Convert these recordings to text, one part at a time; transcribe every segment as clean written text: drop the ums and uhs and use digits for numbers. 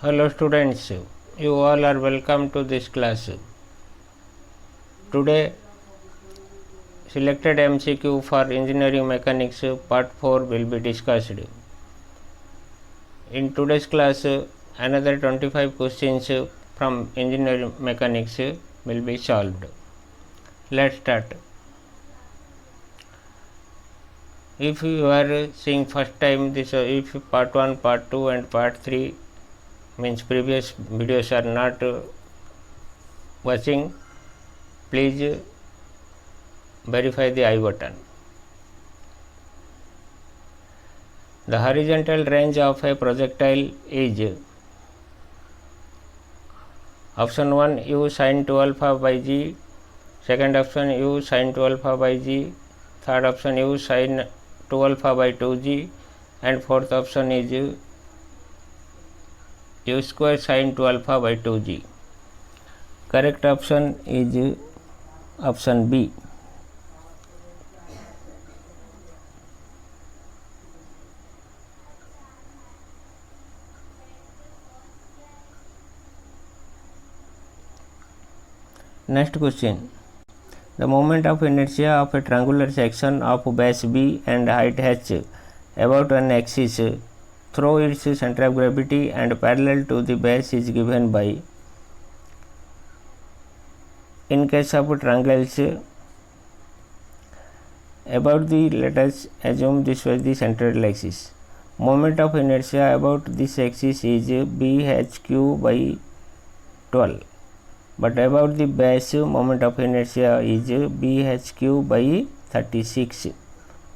Hello students, you all are welcome to this class. Today selected MCQ for engineering mechanics part 4 will be discussed. In today's class another 25 questions from engineering mechanics will be solved. Let's start. If you are seeing first time this, if part 1, part 2 and part 3 means previous videos are not watching, please verify the I button. The horizontal range of a projectile is option 1 u sin 2 alpha by g, second option u sin 2 alpha by g, third option u sin 2 alpha by 2g, and fourth option is u square sin 2 alpha by 2g. Correct option is option B. Next question. The moment of inertia of a triangular section of base B and height h about an axis through its center of gravity and parallel to the base is given by. In case of triangles about the, let us assume this was the central axis. Moment of inertia about this axis is bhq by 12. But about the base moment of inertia is bhq by 36.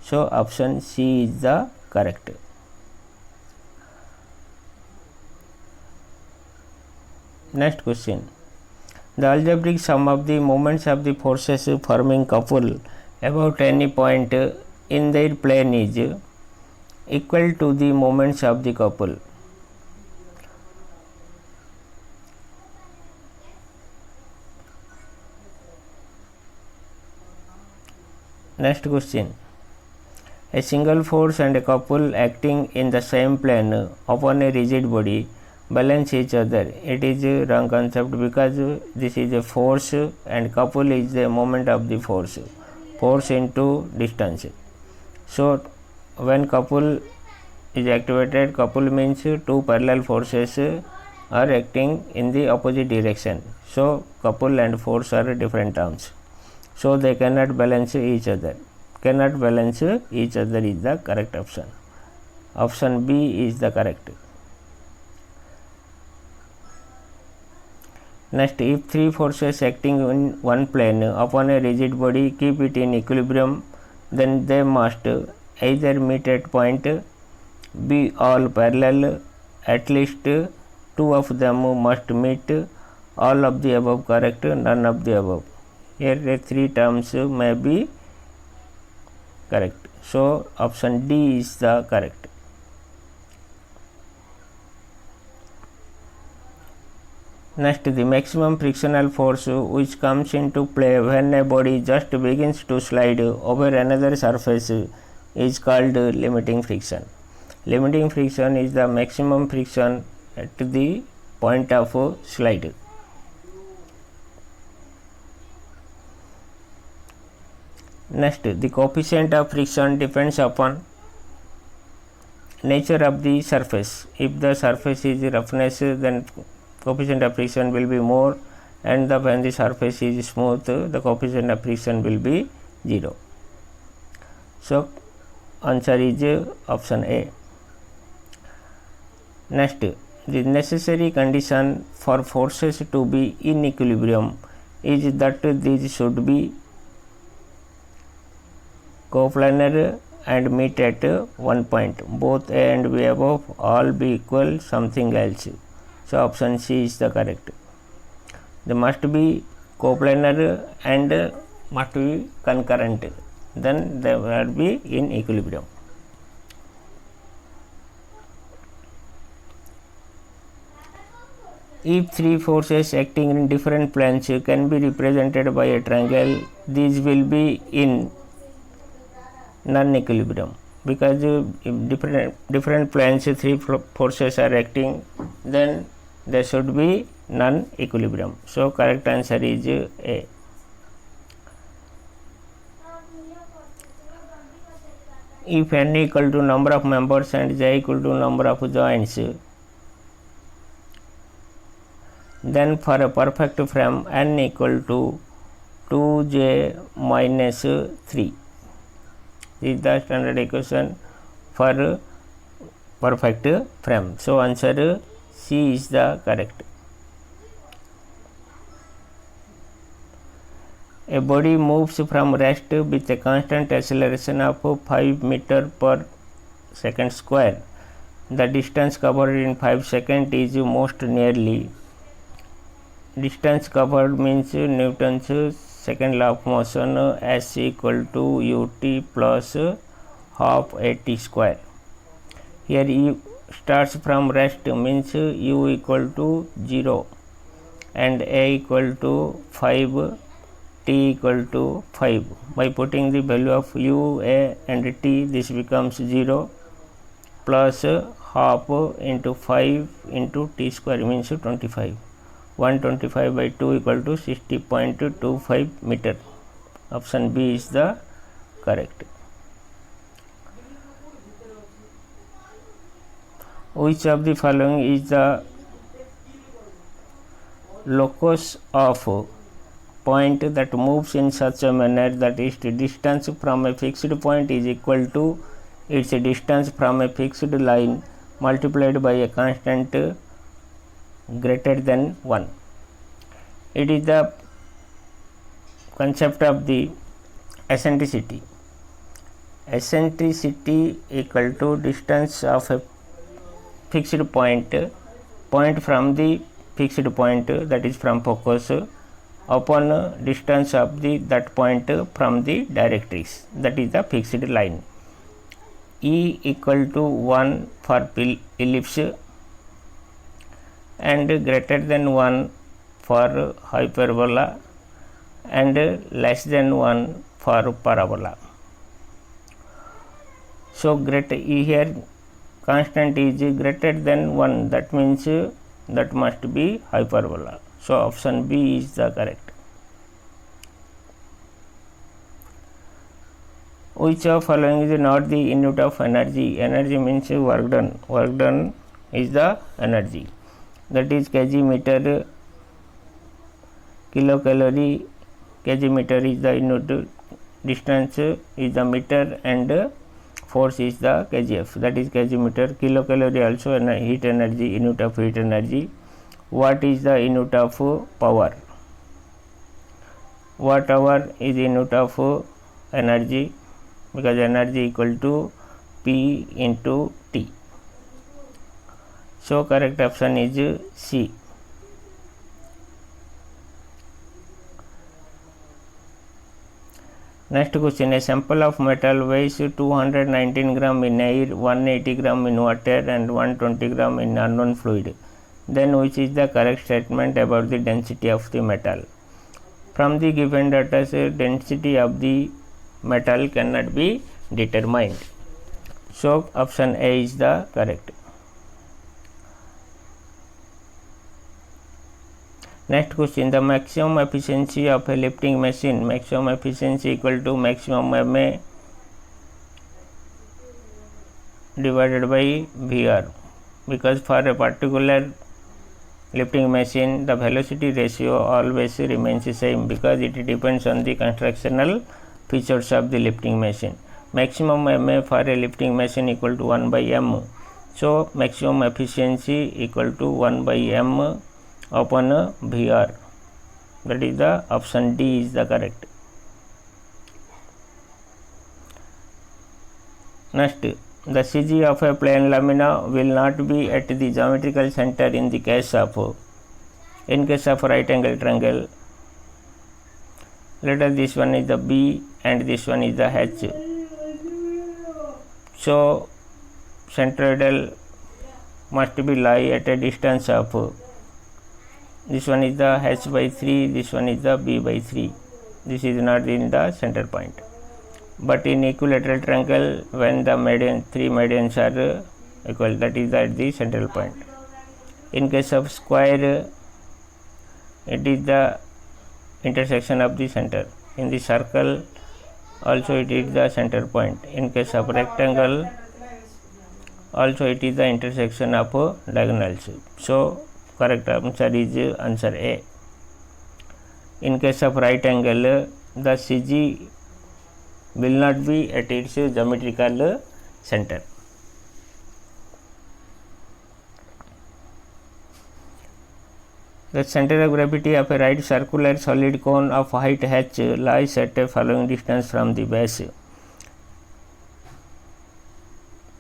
So option C is the correct. Next question. The algebraic sum of the moments of the forces forming couple about any point in their plane is equal to the moments of the couple. Next question. A single force and a couple acting in the same plane upon a rigid body balance each other. It is a wrong concept because this is a force and couple is the moment of the force into distance. So when couple is activated, couple means two parallel forces are acting in the opposite direction. So couple and force are different terms. So they cannot balance each other. Cannot balance each other is the correct option. Option B is the correct. Next, if three forces acting in one plane upon a rigid body keep it in equilibrium, then they must either meet at point, be all parallel, at least two of them must meet, all of the above correct, none of the above. Here the three terms may be correct. So option D is the correct. Next, the maximum frictional force which comes into play when a body just begins to slide over another surface is called limiting friction. Limiting friction is the maximum friction at the point of slide. Next, the coefficient of friction depends upon nature of the surface. If the surface is roughness, then coefficient of friction will be more, and when the surface is smooth, the coefficient of friction will be 0. So answer is option A. Next, the necessary condition for forces to be in equilibrium is that these should be coplanar and meet at one point, both A and B above, all be equal, something else. So option C is the correct. They must be coplanar and must be concurrent, then they will be in equilibrium. If three forces acting in different planes can be represented by a triangle, these will be in non-equilibrium because if different planes three forces are acting, then there should be non-equilibrium. So correct answer is A. If n equal to number of members and j equal to number of joints, then for a perfect frame n equal to 2j minus 3. This is the standard equation for perfect frame. So answer C is the correct. A body moves from rest with a constant acceleration of 5 meter per second square. The distance covered in 5 seconds is most nearly. Distance covered means Newton's second law of motion, S equal to ut plus half at square. Here U starts from rest means u equal to 0 and a equal to 5, t equal to 5. By putting the value of u, a and t, this becomes 0 plus half into 5 into t square means 25. 125 by 2 equal to 60.25 meter. Option B is the correct. Which of the following is the locus of point that moves in such a manner that its distance from a fixed point is equal to its distance from a fixed line multiplied by a constant greater than 1. It is the concept of the eccentricity. Eccentricity equal to distance of a fixed point from the fixed point, that is from focus, upon distance of that point from the directrix, that is the fixed line. E equal to 1 for ellipse and greater than 1 for hyperbola and less than 1 for parabola. So here constant is greater than 1, that means that must be hyperbola. So option B is the correct. Which of following is not the unit of energy? Energy means work done. Work done is the energy. That is kg meter, kilocalorie. Kg meter is the unit, distance is the meter, and force is the kgf, that is kg meter. Kilocalorie also heat energy, unit of heat energy. Watt is the unit of power. Watt hour is unit of energy, because energy equal to P into T. So correct option is C. Next question, a sample of metal weighs 219 gram in air, 180 gram in water and 120 gram in unknown fluid. Then which is the correct statement about the density of the metal? From the given data, density of the metal cannot be determined. So option A is the correct. Next question, the maximum efficiency of a lifting machine. Maximum efficiency equal to maximum MA divided by VR, because for a particular lifting machine the velocity ratio always remains the same, because it depends on the constructional features of the lifting machine. Maximum MA for a lifting machine equal to 1 by M. So maximum efficiency equal to 1 by M upon VR, that is the option D is the correct. Next, the CG of a plane lamina will not be at the geometrical center in case of right angle triangle. Let us, this one is the B and this one is the H. So centroidal must be lie at a distance of, this one is the H by 3, this one is the B by 3. This is not in the center point. But in equilateral triangle, when the median, three medians are equal, that is at the central point. In case of square, it is the intersection of the center. In the circle also it is the center point. In case of rectangle also it is the intersection of diagonals. So correct answer is answer A. In case of right angle, the CG will not be at its geometrical center. The center of gravity of a right circular solid cone of height h lies at a following distance from the base.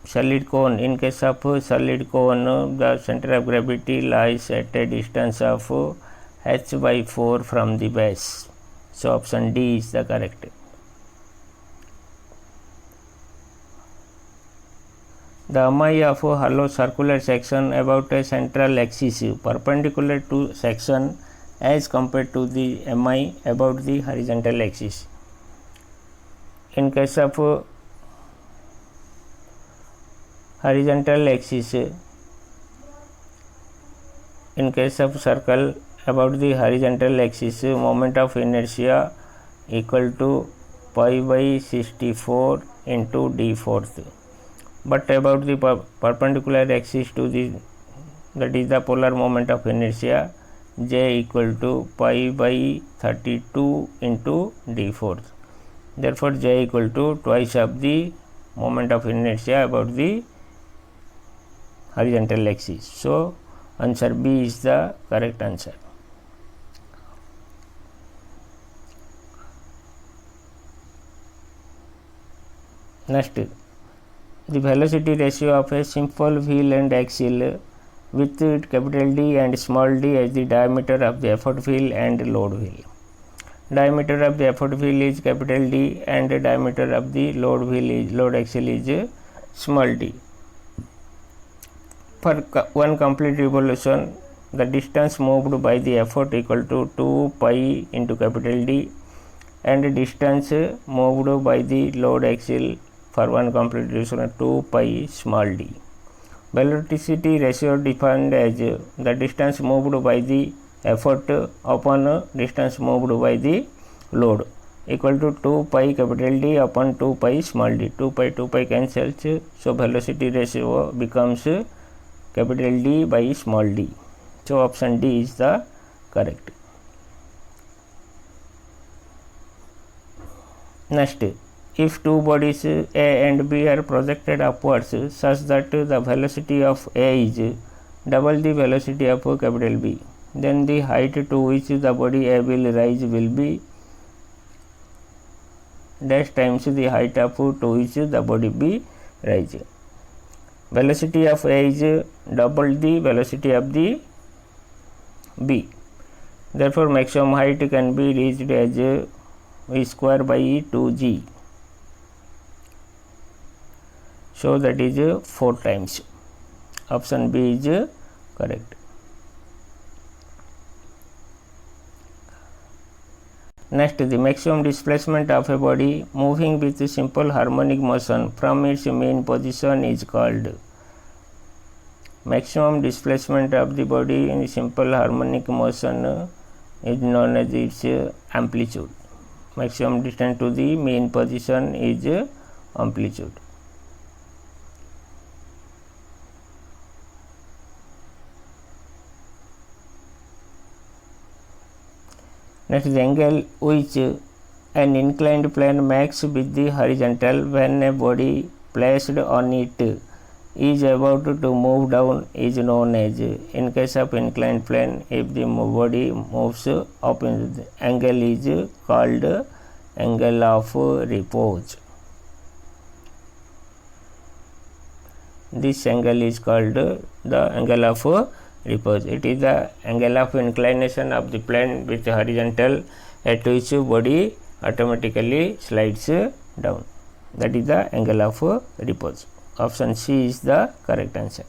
Solid cone, in case of solid cone, the center of gravity lies at a distance of h by 4 from the base. So option D is the correct. The MI of a hollow circular section about a central axis perpendicular to section as compared to the MI about the horizontal axis. In case of horizontal axis, in case of circle about the horizontal axis, moment of inertia equal to pi by 64 into d fourth. But about the perpendicular axis to the, that is the polar moment of inertia, J equal to pi by 32 into d fourth. Therefore J equal to twice of the moment of inertia about the horizontal axis. So answer B is the correct answer. Next, the velocity ratio of a simple wheel and axle with capital D and small d as the diameter of the effort wheel and load wheel. Diameter of the effort wheel is capital D and diameter of the load axle is small d. For one complete revolution, the distance moved by the effort equal to 2 pi into capital D and distance moved by the load axle for one complete revolution 2 pi small d. Velocity ratio defined as the distance moved by the effort upon distance moved by the load equal to 2 pi capital D upon 2 pi small d. 2 pi cancels, so velocity ratio becomes capital D by small d. So option D is the correct. Next, if two bodies A and B are projected upwards such that the velocity of A is double the velocity of capital B, then the height to which the body A will rise will be dash times the height of to which the body B rise. Velocity of A is double the velocity of the B. Therefore maximum height can be reached as V square by 2g. So that is 4 times. Option B is correct. Next, the maximum displacement of a body moving with simple harmonic motion from its mean position is called. Maximum displacement of the body in simple harmonic motion is known as its amplitude. Maximum distance to the mean position is amplitude. Next, the angle which an inclined plane makes with the horizontal when a body placed on it is about to move down is known as, in case of inclined plane, if the body moves up, the angle is called angle of repose. This angle is called the angle of repose. It is the angle of inclination of the plane with horizontal at which body automatically slides down. That is the angle of repose. Option C is the correct answer.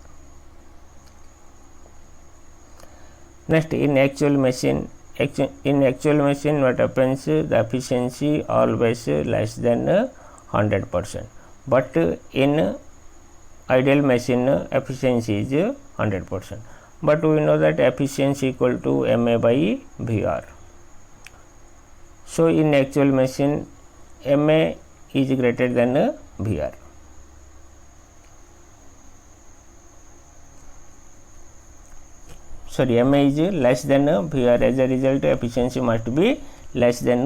Next, in actual machine what happens, the efficiency always less than 100%, but in ideal machine efficiency is 100%. but we know that efficiency equal to MA by VR. So in actual machine MA is greater than VR. Sorry, MA is less than VR. As a result, efficiency must be less than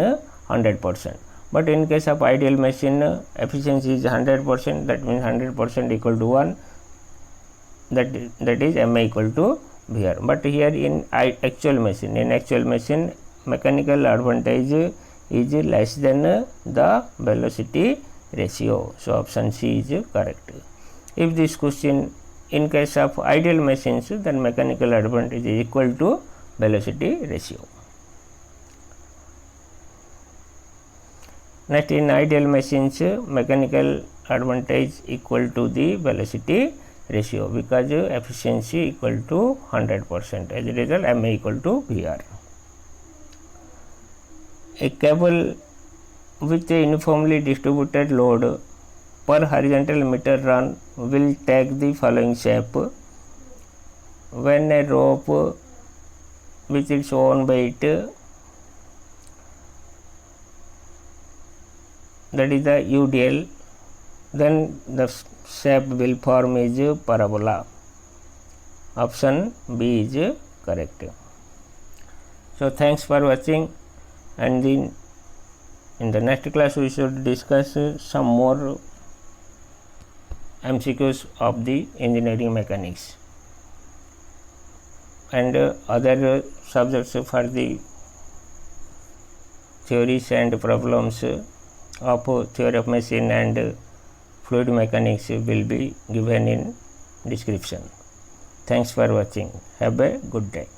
100%. But in case of ideal machine, efficiency is 100%. That means 100% equal to 1. That is MA equal to VR. But here in actual machine, mechanical advantage is less than the velocity ratio. So option C is correct. If this question in case of ideal machines, then mechanical advantage is equal to velocity ratio. Next, in ideal machines, mechanical advantage equal to the velocity ratio, because efficiency equal to 100%. As a result, MA equal to VR. A cable with a uniformly distributed load per horizontal meter run will take the following shape. When a rope with its own weight, that is the UDL, then the shape will form is parabola. Option B is correct. So thanks for watching, and in the next class we should discuss some more MCQs of the engineering mechanics and other subjects for the theories and problems of theory of machine and fluid mechanics will be given in description. Thanks for watching. Have a good day.